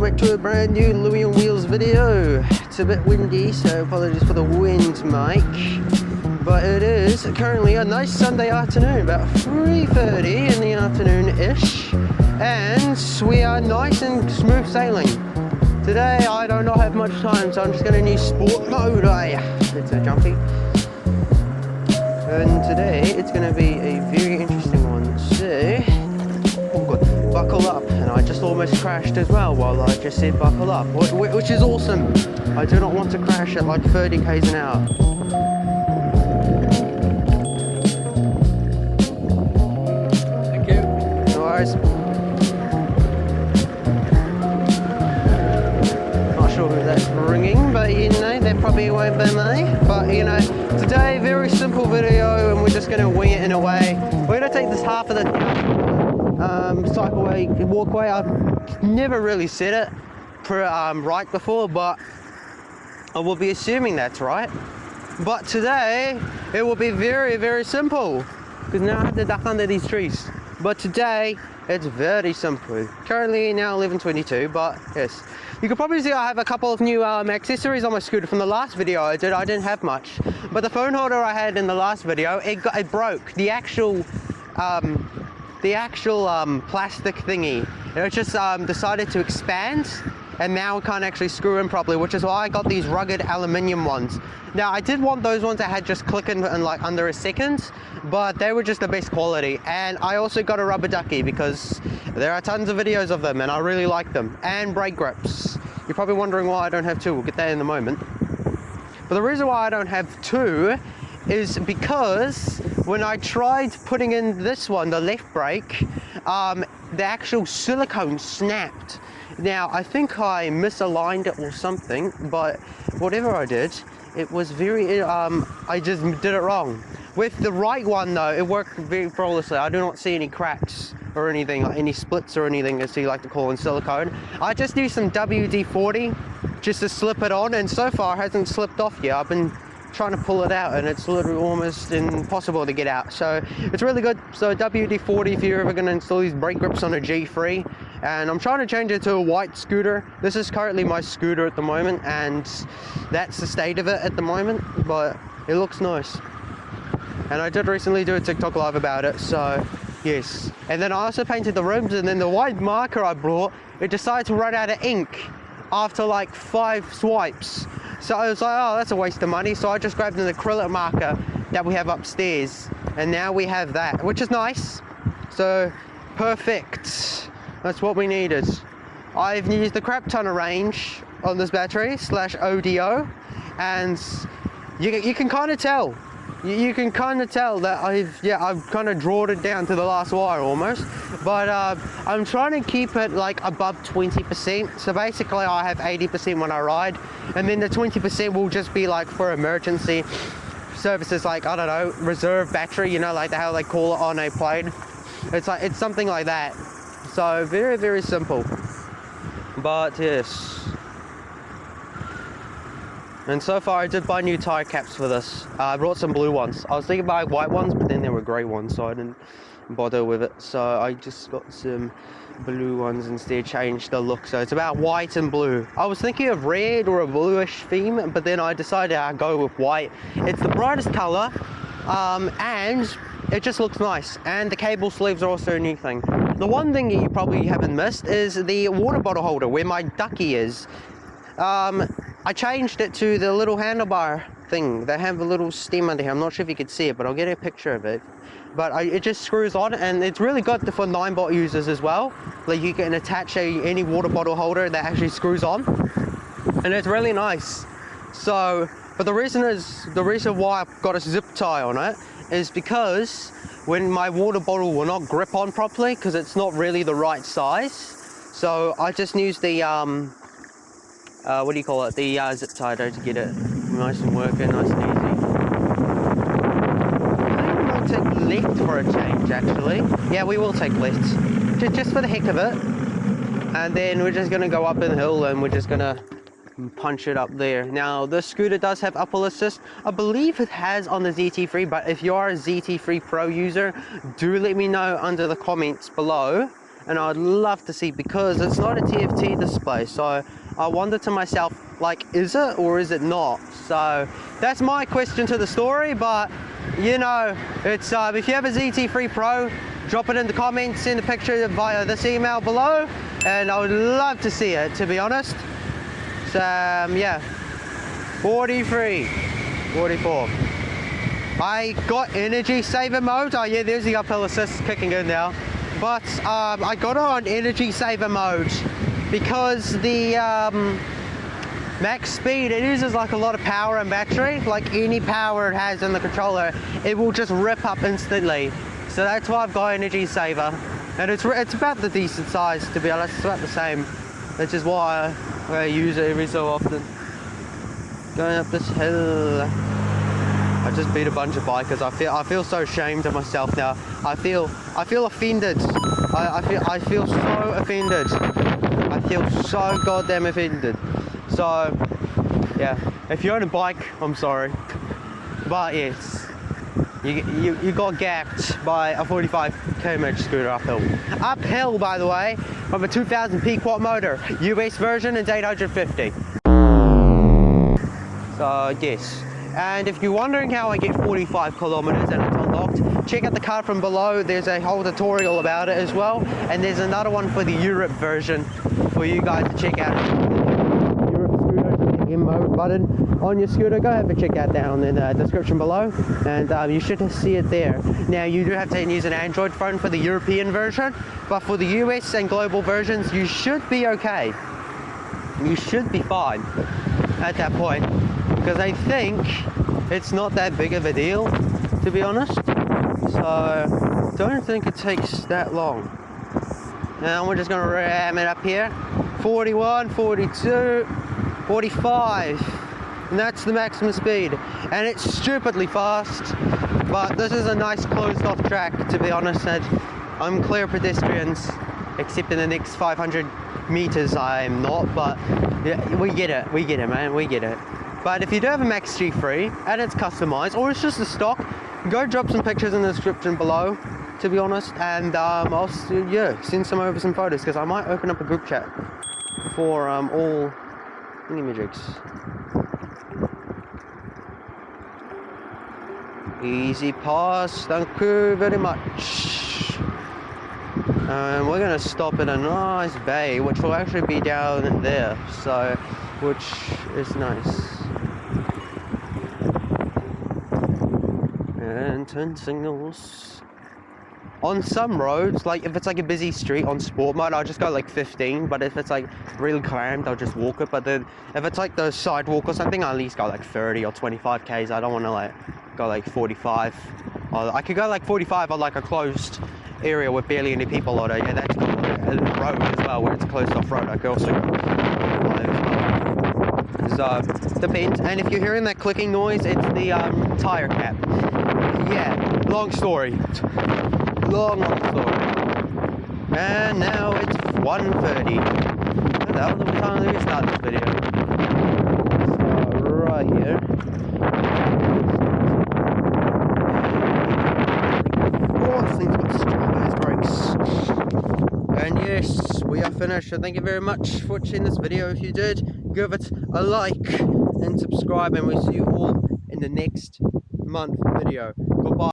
back to a brand new Louis on Wheels video. It's a bit windy, so apologies for the wind, Mike. But it is currently a nice Sunday afternoon, about 3:30 in the afternoon-ish. And we are nice and smooth sailing. Today I do not have much time, so I'm just going to use sport mode. It's a jumpy. And today it's going to be a very interesting one. So, oh God, buckle up. And I just almost crashed as well while I just said buckle up, which is awesome. I do not want to crash at like 30 k's an hour. Thank you. No worries. Not sure who that's ringing, but you know, that probably won't be me. But you know, today, very simple video, and we're just going to wing it in a way. We're going to take this half of the cycleway, walkway. I've never really said it right before, but I will be assuming that's right. But today, it will be very, very simple, because now I have to duck under these trees. But today, it's very simple. Currently now 11:22, but yes. You can probably see I have a couple of new accessories on my scooter from the last video I did. I didn't have much. But the phone holder I had in the last video, it broke. The actual plastic thingy. It just decided to expand, and now it can't actually screw in properly, which is why I got these rugged aluminium ones. Now I did want those ones that had just click in like under a second, but they were just the best quality. And I also got a rubber ducky because there are tons of videos of them and I really like them. And brake grips. You're probably wondering why I don't have two. We'll get that in a moment. But the reason why I don't have two is because when I tried putting in this one, the left brake, the actual silicone snapped. Now I think I misaligned it or something, but whatever I did, it was very, I just did it wrong. With the right one though, it worked very flawlessly. I do not see any cracks or anything, like any splits or anything as you like to call in silicone. I just used some WD-40 just to slip it on, and so far it hasn't slipped off yet. I've been trying to pull it out and it's literally almost impossible to get out, so it's really good. So WD-40 if you're ever going to install these brake grips on a G3. And I'm trying to change it to a white scooter. This is currently my scooter at the moment, and that's the state of it at the moment, but it looks nice. And I did recently do a TikTok live about it, so yes. And then I also painted the rims, and then the white marker I brought, it decided to run out of ink after like 5 swipes. So I was like, oh, that's a waste of money. So I just grabbed an acrylic marker that we have upstairs, and now we have that, which is nice. So perfect. That's what we needed. I've used a crap ton of range on this battery / ODO, and you can kind of tell. You can kind of tell that I've kind of drawn it down to the last wire almost, but I'm trying to keep it like above 20%. So basically I have 80% when I ride, and then the 20% will just be like for emergency services, like, I don't know, reserve battery, you know, like how they call it on a plane. It's something like that. So very, very simple, but yes. And so far I did buy new tire caps for this. I brought some blue ones. I was thinking about white ones, but then there were grey ones, so I didn't bother with it. So I just got some blue ones instead, changed the look. So it's about white and blue. I was thinking of red or a bluish theme, but then I decided I'd go with white. It's the brightest colour, and it just looks nice. And the cable sleeves are also a new thing. The one thing you probably haven't missed is the water bottle holder where my ducky is. I changed it to the little handlebar thing. They have a little stem under here. I'm not sure if you could see it, but I'll get a picture of it. But it just screws on, and it's really good for Ninebot users as well. Like you can attach any water bottle holder that actually screws on, and it's really nice. So, but the reason why I've got a zip tie on it is because when my water bottle will not grip on properly because it's not really the right size. So I just use the what do you call it? The zip tie to get it nice and working, nice and easy. I think we might take left for a change, actually. Yeah, we will take left, just for the heck of it. And then we're just gonna go up the hill, and we're just gonna punch it up there. Now this scooter does have uphill assist. I believe it has on the ZT3, but if you are a ZT3 Pro user, do let me know under the comments below and I'd love to see, because it's not a TFT display, so I wonder to myself, like, is it or is it not? So that's my question to the story. But you know, it's if you have a ZT3 Pro, drop it in the comments, send a picture via this email below, and I would love to see it, to be honest. So yeah, 43, 44. I got energy saver mode. Oh yeah, there's the uphill assist kicking in now. But I got it on energy saver mode because the max speed, it uses like a lot of power and battery. Like any power it has in the controller, it will just rip up instantly. So that's why I've got energy saver, and it's about the decent size, to be honest. It's about the same, which is why I use it every so often. Going up this hill, I just beat a bunch of bikers. I feel so ashamed of myself now. I feel offended. I feel so offended. I feel so goddamn offended. So yeah, if you own a bike, I'm sorry, but yes, you got gapped by a 45 km scooter uphill, by the way, from a 2000p quad motor, US version, and 850. So yes, and if you're wondering how I get 45 kilometers and it's unlocked, check out the card from below. There's a whole tutorial about it as well, and there's another one for the Europe version for you guys to check out. Mode button on your scooter, go have a check out down in the description below, and you should see it there. Now you do have to use an Android phone for the European version, but for the US and global versions you should be okay. You should be fine at that point, because I think it's not that big of a deal, to be honest. So don't think it takes that long. Now we're just gonna ram it up here. 41, 42, 45, and that's the maximum speed, and it's stupidly fast. But this is a nice closed off track, to be honest, and I'm clear pedestrians, except in the next 500 meters I'm not. But yeah, we get it, man, we get it. But if you do have a Max G3 and it's customized, or it's just a stock, go drop some pictures in the description below, to be honest, and I'll send some photos, because I might open up a group chat for all thingy-majigs. Easy pass, thank you very much. And we're gonna stop in a nice bay, which will actually be down there, so which is nice. And turn signals. On some roads, like if it's like a busy street on sport mode, I'll just go like 15, but if it's like really crammed, I'll just walk it. But then if it's like the sidewalk or something, I'll at least go like 30 or 25 k's. I don't want to like go like 45. Or I could go like 45 on like a closed area with barely any people on it. Yeah, that's cool. And the road as well, where it's closed off road, I could also go 45 as well. So depends. And if you're hearing that clicking noise, it's the tire cap. Yeah, long story. Long story. And now it's 1:30. That was the time we start this video. So right here. Oh, this thing's got strong ass brakes. And yes, we are finished. So thank you very much for watching this video. If you did, give it a like and subscribe, and we'll see you all in the next month video. Goodbye.